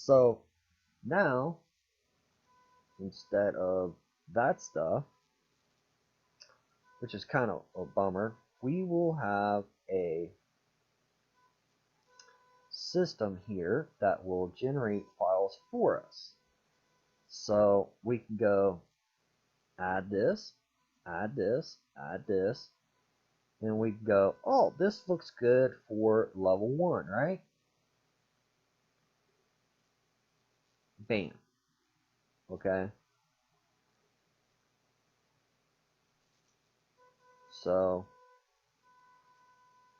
So now, instead of that stuff, which is kind of a bummer, we will have a system here that will generate files for us. So we can go add this, add this, add this, and we can go, oh, this looks good for level 1, right? Bam. Okay. So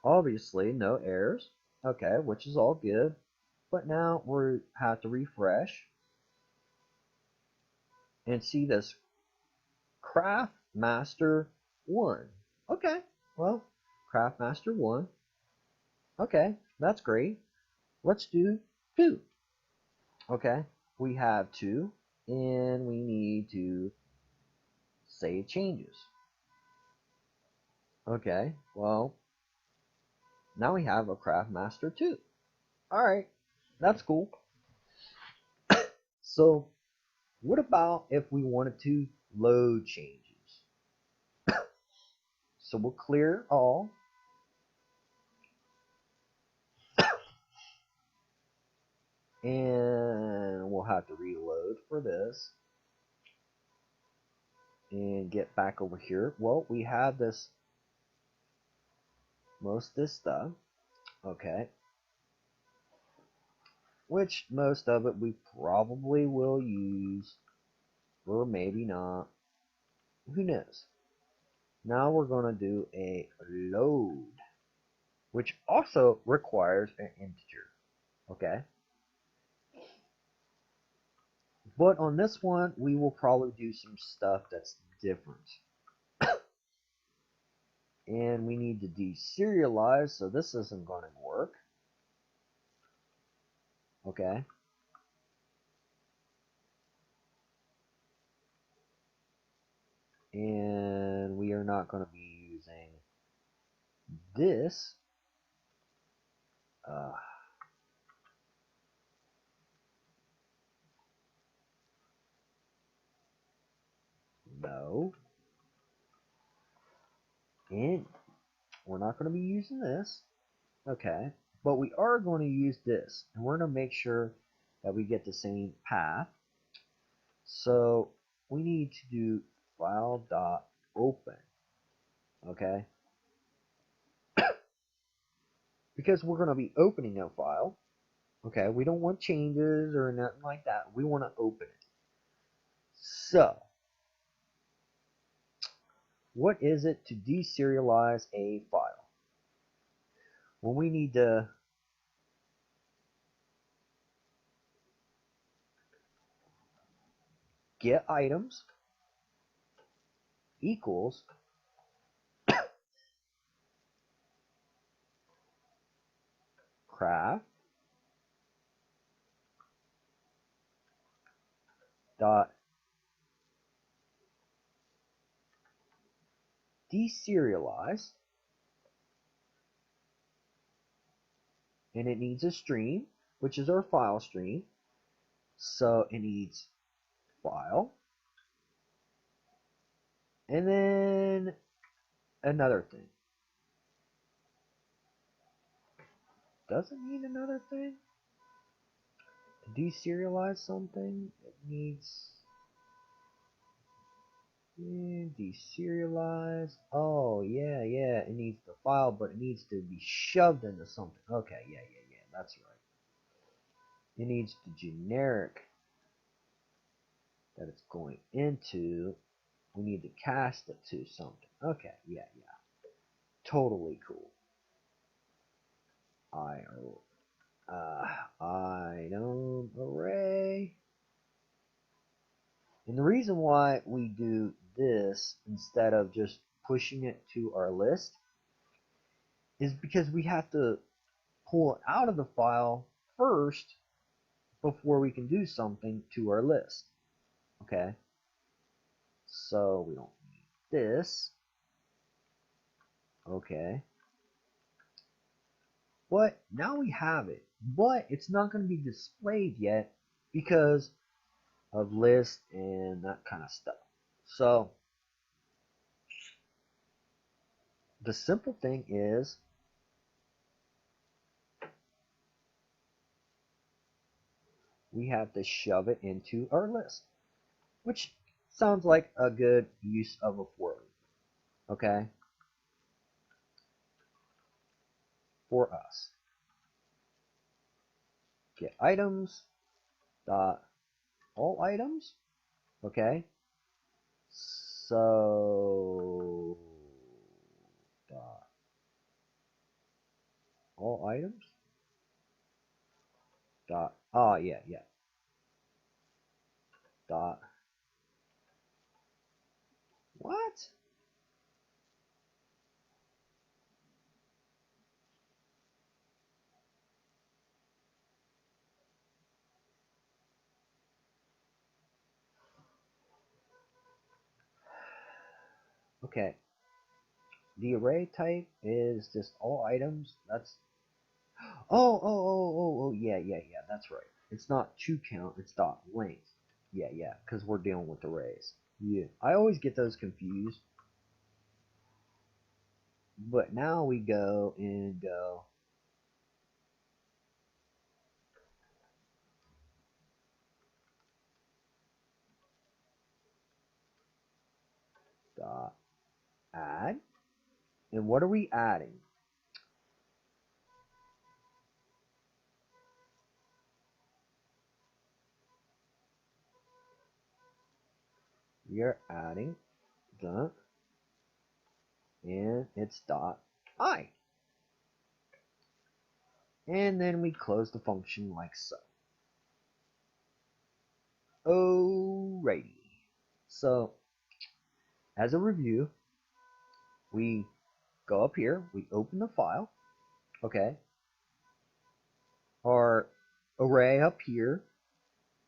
obviously no errors. Okay, which is all good. But now we have to refresh and see this Craft Master 1. Okay, well, Craft Master 1. Okay, that's great. Let's do 2. Okay, we have 2, and we need to save changes. Okay, well, now we have a Craft Master 2. Alright, that's cool. So, what about if we wanted to load changes? So we'll clear all. And we'll have to reload for this. And get back over here. Well, we have this, most of this stuff. Okay. Which most of it we probably will use. Or maybe not. Who knows? Now we're going to do a load. Which also requires an integer. Okay. But on this one, we will probably do some stuff that's different. And we need to deserialize, so this isn't going to work. Okay. And we are not going to be using this. No. And we're not going to be using this. Okay. But we are going to use this. And we're going to make sure that we get the same path. So we need to do file.open. Okay. Because we're going to be opening a file. Okay. We don't want changes or nothing like that. We want to open it. So what is it to deserialize a file? Well, we need to get items equals craft dot deserialize, and it needs a stream, which is our file stream. So it needs file, and then another thing. Does it need another thing? To deserialize something, it needs deserialize. Oh, yeah, it needs the file, but it needs to be shoved into something. Okay, yeah, that's right. It needs the generic that it's going into. We need to cast it to something. Okay, yeah. Totally cool. Item array. And the reason why we do this instead of just pushing it to our list is because we have to pull it out of the file first before we can do something to our list. Okay, so we don't need this. Okay, but now we have it. but it's not going to be displayed yet because of list and that kind of stuff. So the simple thing is we have to shove it into our list, which sounds like a good use of a for loop, okay, for us. Get items dot all items, okay, so dot all items dot, oh yeah, dot, what? Okay, the array type is just all items. That's oh, yeah, that's right. It's not to count, it's dot length. Yeah, because we're dealing with arrays. Yeah, I always get those confused. But now we go and go dot add. And what are we adding? We are adding the, and it's dot I. And then we close the function like so. Alrighty. So, as a review, we go up here, we open the file, okay. Our array up here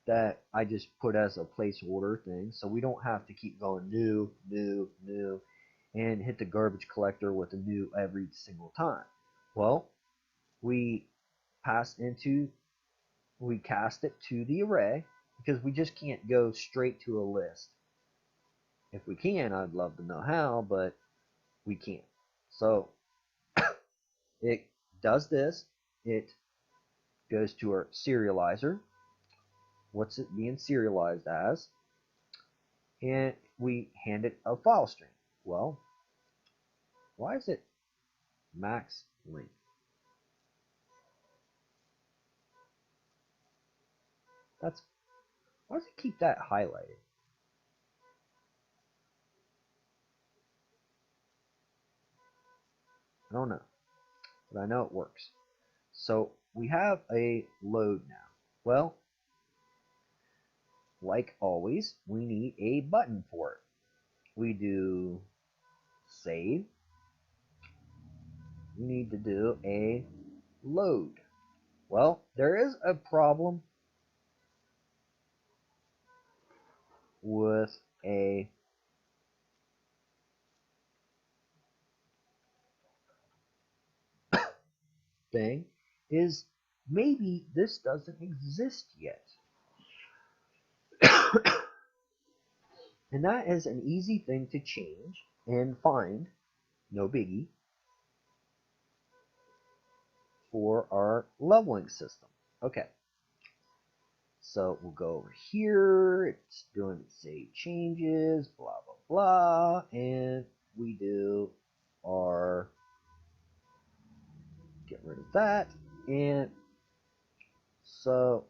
that I just put as a placeholder thing, so we don't have to keep going new, and hit the garbage collector with a new every single time. Well, we we cast it to the array because we just can't go straight to a list. If we can, I'd love to know how, but we can't. So it does this. It goes to our serializer. What's it being serialized as? And we hand it a file string. Well, why is it max length? That's, why does it keep that highlighted? I don't know, but I know it works. So we have a load now. Well, like always, we need a button for it. We do save. We need to do a load. Well, there is a problem with a thing, is maybe this doesn't exist yet. And that is an easy thing to change and find, no biggie, for our leveling system. Okay, so we'll go over here, it's doing save changes, blah, blah, blah, and we do our, get rid of that, and so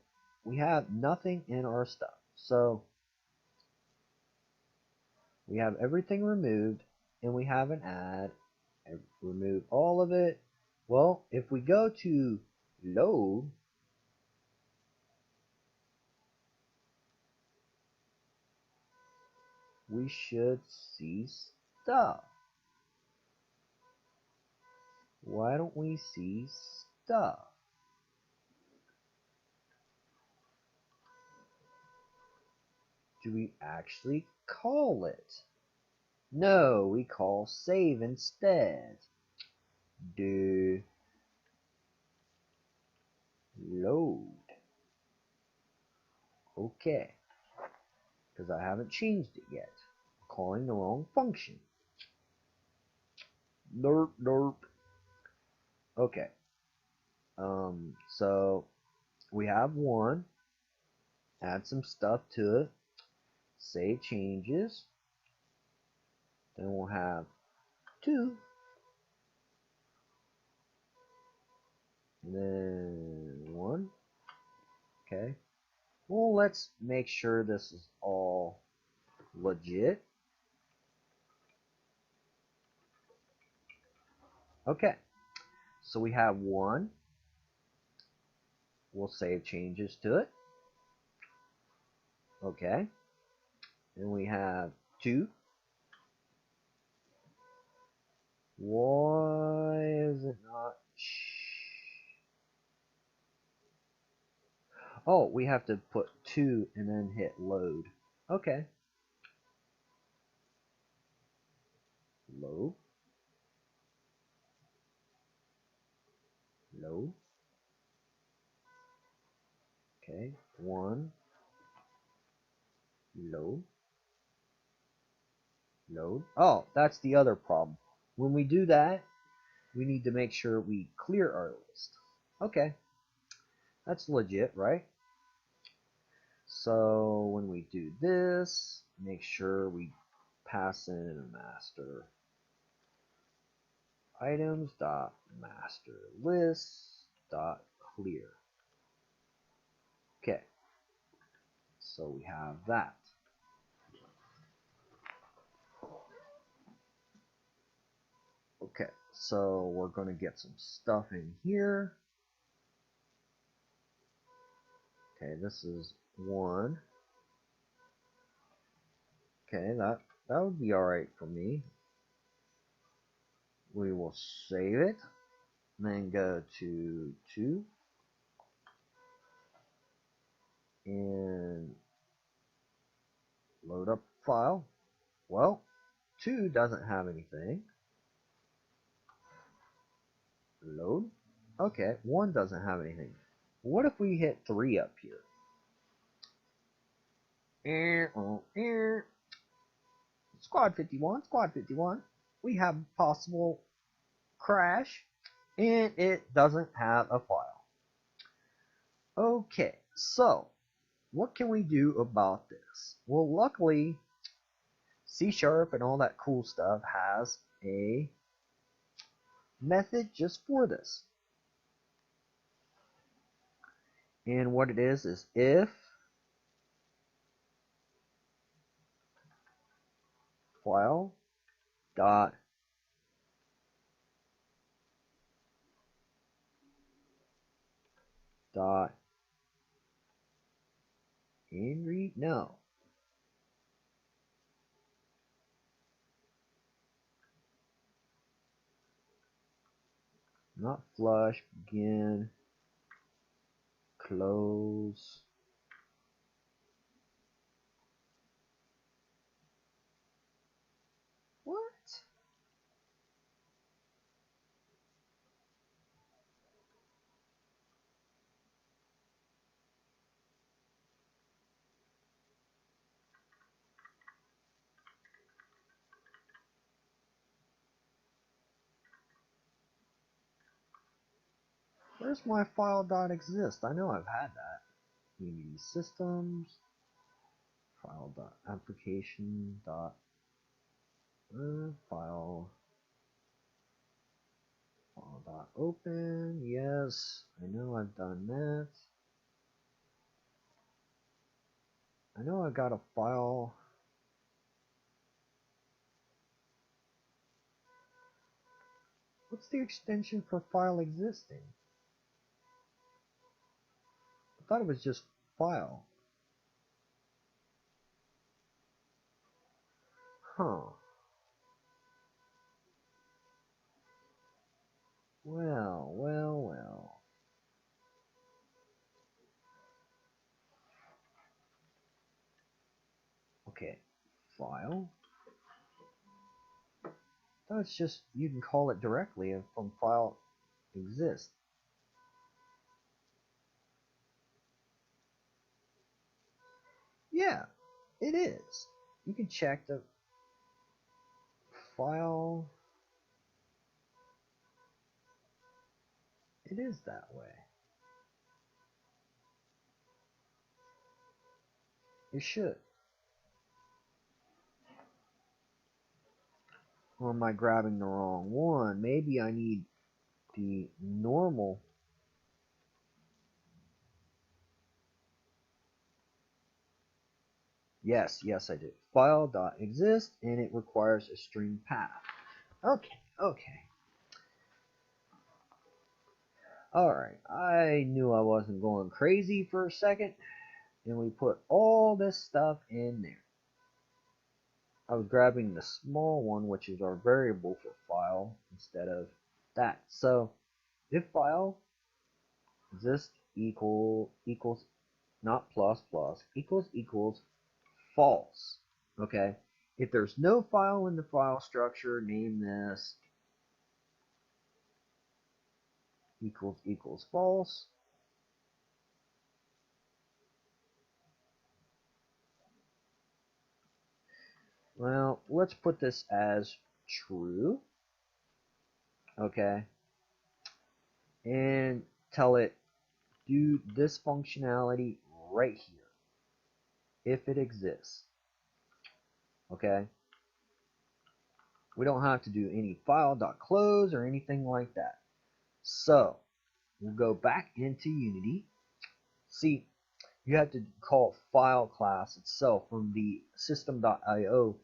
we have nothing in our stuff. So we have everything removed, and we have an add, and remove all of it. Well, if we go to load, we should see stuff. Why don't we see stuff? Do we actually call it? No, we call save instead. Do load. Okay, because I haven't changed it yet. I'm calling the wrong function. Derp, derp. Okay. So we have one. Add some stuff to it. Save changes. Then we'll have 2. And then 1. Okay. Well, let's make sure this is all legit. Okay. So we have 1. We'll save changes to it. Okay. And we have 2. Why is it not? Oh, we have to put 2 and then hit load. Okay. Load. Load. Okay. 1. Load. Load. Oh, that's the other problem. When we do that, we need to make sure we clear our list. Okay. That's legit, right? So when we do this, make sure we pass in a master items dot master list dot clear. Okay. So we have that. Okay, so we're going to get some stuff in here. Okay, this is 1. Okay, that would be alright for me. We will save it. Then go to 2. And load up the file. Well, 2 doesn't have anything. Load. Okay, 1 doesn't have anything. What if we hit 3 up here? Squad 51, Squad 51. We have a possible crash, and it doesn't have a file. Okay, so what can we do about this? Well, luckily, C# and all that cool stuff has a method just for this. And what it is if file dot and read no. Not flush, begin, close. What? Where's my file.exist? I know I've had that. Unity systems, file.application dot file.open. Yes, I know I've done that. I know I got a file. What's the extension for file existing? I thought it was just file. Huh. Well, well, well. Okay, file. That's just, you can call it directly from file exist. Yeah, it is. You can check the file. It is that way. It should. Or am I grabbing the wrong one? Maybe I need the normal. Yes, I do. File.exist, and it requires a string path. Okay. Alright, I knew I wasn't going crazy for a second, and we put all this stuff in there. I was grabbing the small one, which is our variable for file, instead of that. So, if file exist equals not plus equals false. Okay, if there's no file in the file structure, name this equals false. Well, let's put this as true. Okay, and tell it do this functionality right here if it exists. Okay, we don't have to do any file.close or anything like that. So we'll go back into Unity. See, you have to call file class itself from the system.io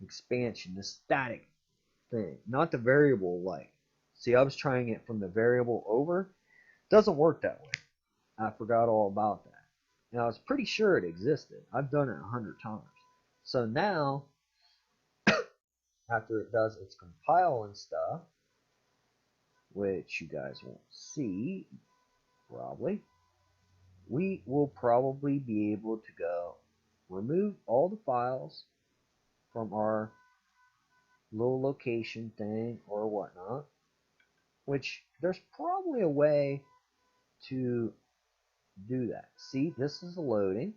expansion, the static thing, not the variable like. See, I was trying it from the variable over. Doesn't work that way. I forgot all about that. And I was pretty sure it existed. I've done it 100 times. So now, after it does its compile and stuff, which you guys won't see, probably, we will probably be able to go remove all the files from our little location thing or whatnot, which there's probably a way to do that. See, this is loading,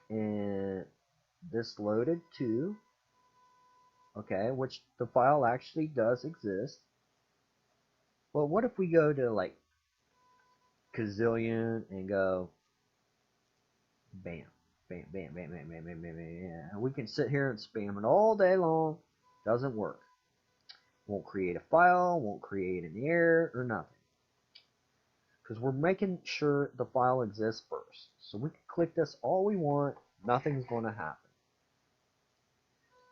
and this loaded too. Okay, which the file actually does exist. But what if we go to like Kazillion and go bam, bam, bam, bam, bam, bam, bam, bam, bam. Yeah, we can sit here and spam it all day long. Doesn't work. Won't create a file, won't create an error or nothing. Because we're making sure the file exists first. So we can click this all we want, nothing's going to happen.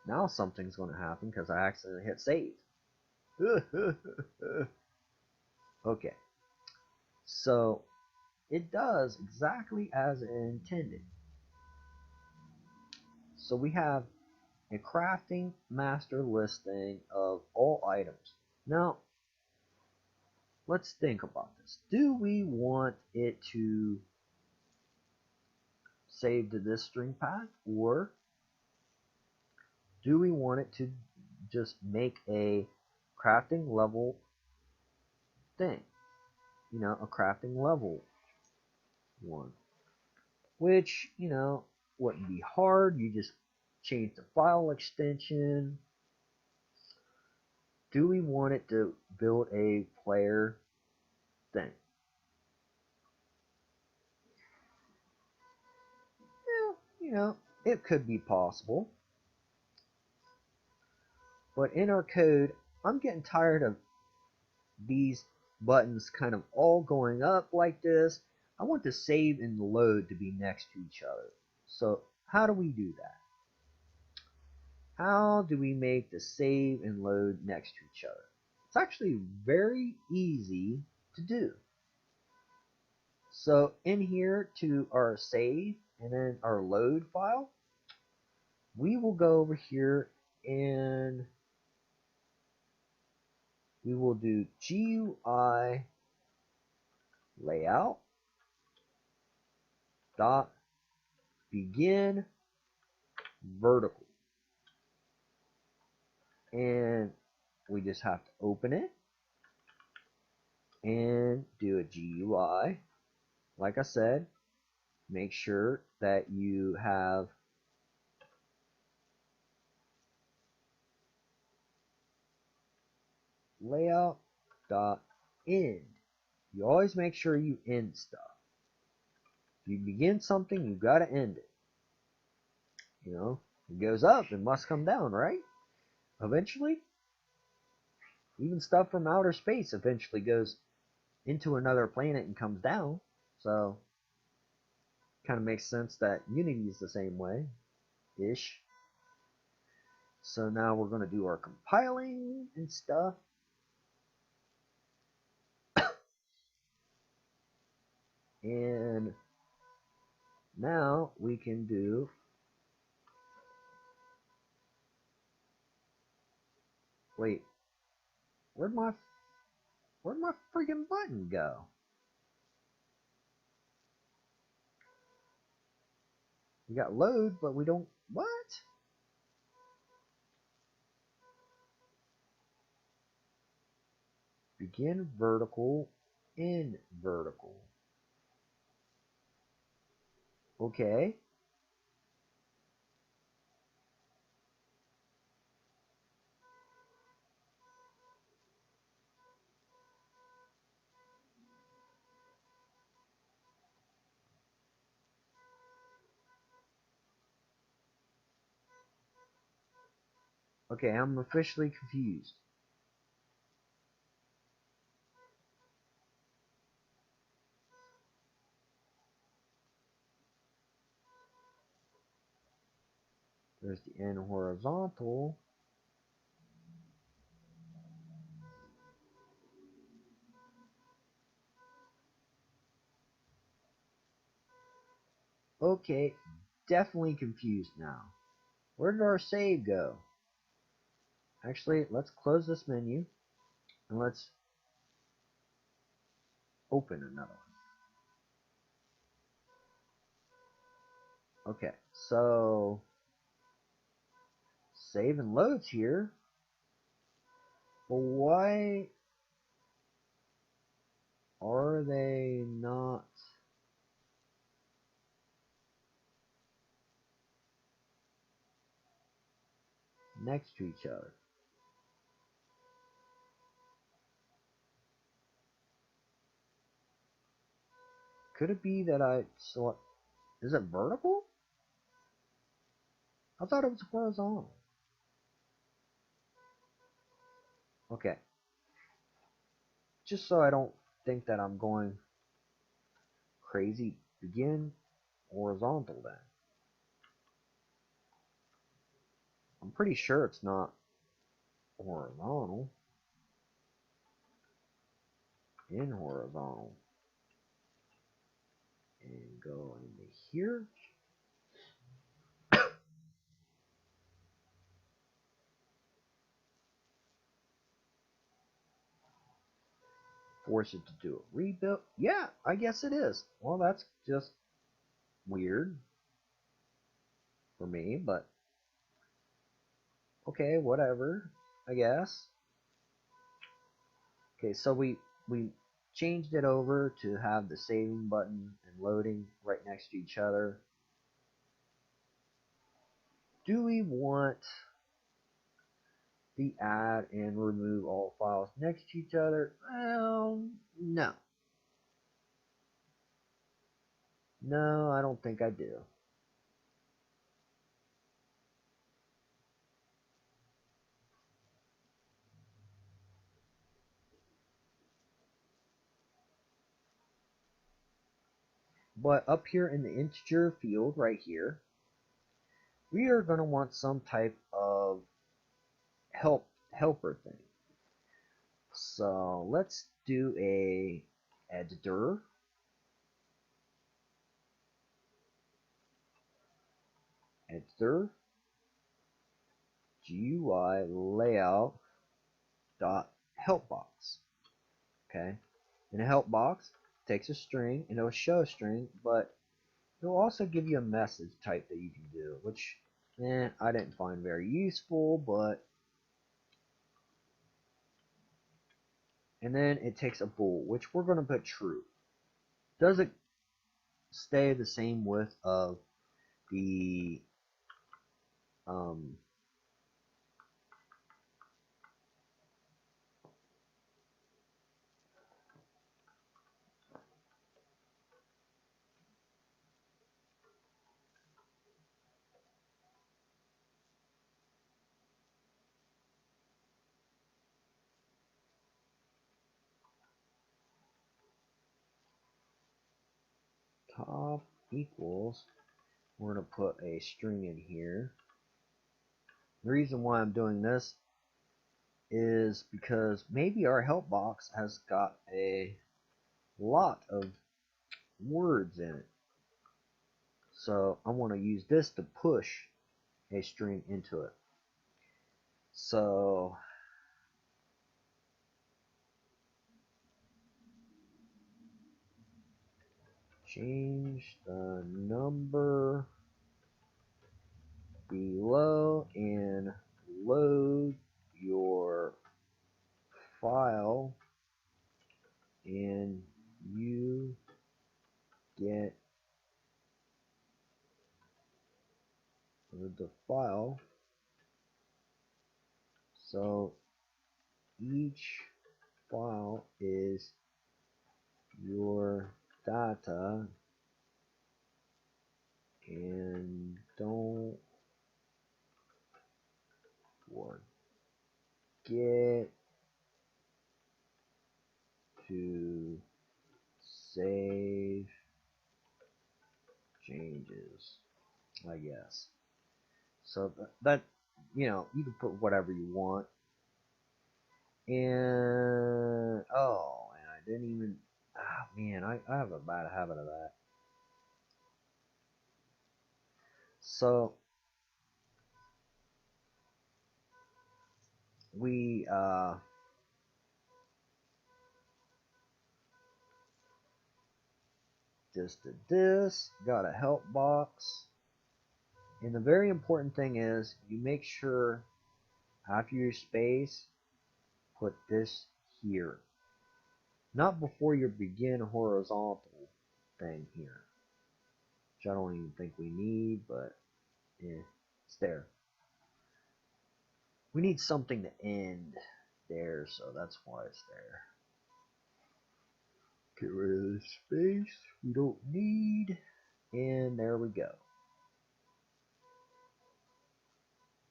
Now something's going to happen because I accidentally hit save. Okay. So it does exactly as intended. So we have a crafting master listing of all items. Now, let's think about this. Do we want it to save to this string path, or do we want it to just make a crafting level thing? You know, a crafting level one, which, you know, wouldn't be hard. You just change the file extension. Do we want it to build a player thing? Yeah, you know, it could be possible. But in our code, I'm getting tired of these buttons kind of all going up like this. I want the save and the load to be next to each other. So how do we do that? How do we make the save and load next to each other? It's actually very easy to do. So in here to our save and then our load file, we will go over here and we will do GUI layout dot begin vertical, and we just have to open it and do a GUI, like I said, make sure that you have layout.end. You always make sure you end stuff. If you begin something, you've got to end it. You know, it goes up, it must come down, right? Eventually. Even stuff from outer space eventually goes into another planet and comes down. So, kind of makes sense that Unity is the same way-ish. So now we're going to do our compiling and stuff. And now we can do, wait, where'd my freaking button go? We got load, but we don't, what? Begin vertical, end vertical. Okay. Okay, I'm officially confused. There's the end horizontal. Okay, definitely confused now. Where did our save go? Actually, let's close this menu and let's open another one. Okay, so save and loads here. But why are they not next to each other? Could it be that I saw? Is it vertical? I thought it was horizontal. Okay. Just so I don't think that I'm going crazy, begin horizontal then. I'm pretty sure it's not horizontal. In horizontal. And go into here. Force it to do a rebuild. Yeah, I guess it is. Well, that's just weird for me, but okay, whatever, I guess. Okay, so we changed it over to have the saving button and loading right next to each other. Do we want the add and remove all files next to each other? Well, no. No, I don't think I do. But up here in the integer field right here, we are going to want some type of helper thing. So let's do a editor. Editor GUI layout dot help box. Okay, in a help box, it takes a string and it'll show a string, but it'll also give you a message type that you can do, which I didn't find very useful, but and then it takes a bool, which we're going to put true. Does it stay the same width of the top equals, we're going to put a string in here. The reason why I'm doing this is because maybe our help box has got a lot of words in it. So I want to use this to push a string into it. So change the number below and load your file, and you get the file. So each file is your data, and don't forget to save changes, I guess. So that, you know, you can put whatever you want. And oh, and I didn't even, man, I have a bad habit of that. So we just did this, got a help box, and the very important thing is you make sure after your space, put this here, not before your begin horizontal thing here, which I don't even think we need, but it's there. We need something to end there, so that's why it's there. Get rid of the space we don't need, and there we go.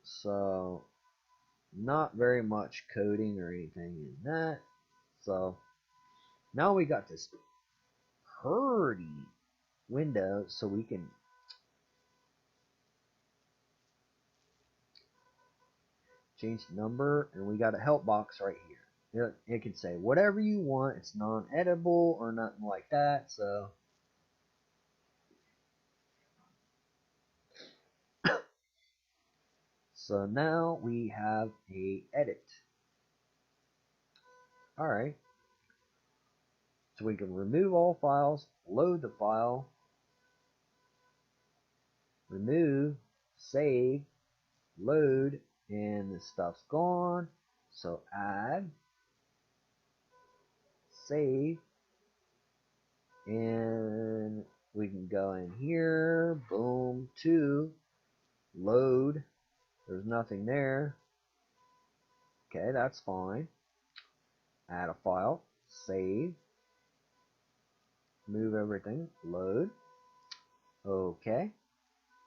So not very much coding or anything in that. So now we got this pretty window, so we can change the number, and we got a help box right here. It can say whatever you want. It's non-editable or nothing like that. So so now we have a edit. All right. So we can remove all files, load the file, remove, save, load, and the stuff's gone. So add, save, and we can go in here, boom, to load. There's nothing there. Okay, that's fine. Add a file, save, move everything, load. Okay,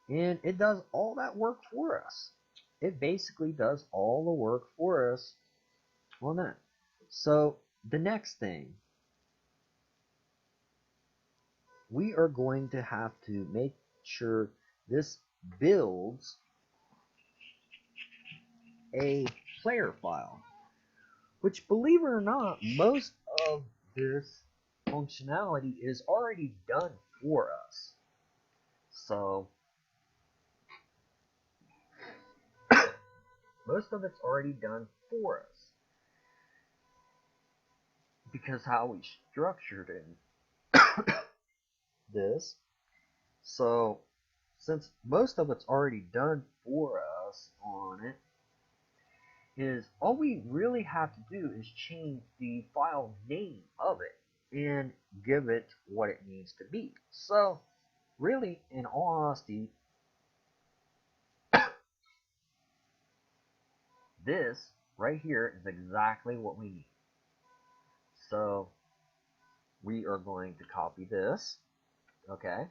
and it does all that work for us. It basically does all the work for us on that. So the next thing, we are going to have to make sure this builds a player file, which, believe it or not, most of this functionality is already done for us. So most of it's already done for us because how we structured this. So since most of it's already done for us on it, is all we really have to do is change the file name of it. and give it what it needs to be. So really, in all honesty, this right here is exactly what we need. So we are going to copy this, okay?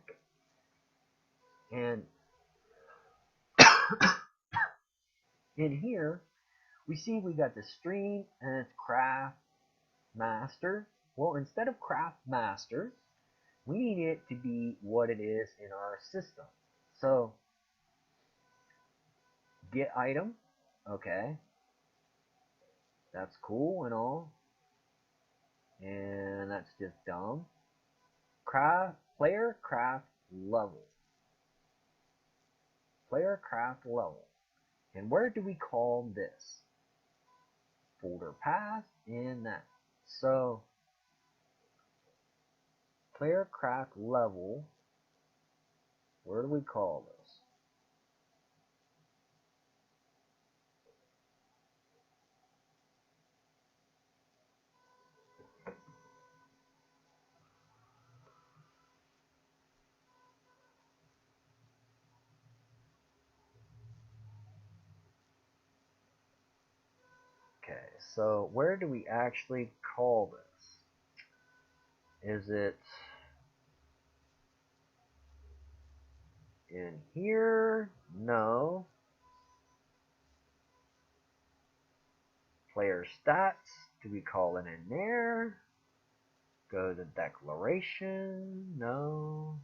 And in here, we see we got the stream and it's craft master. Well, instead of craft master, we need it to be what it is in our system. So get item, okay, that's cool and all, and that's just dumb. Craft player craft level, player craft level, and where do we call this? Folder path in that. So player craft level, where do we call this? Okay, so where do we actually call this? Is it in here? No. Player stats, do we call it in there? Go to declaration? No.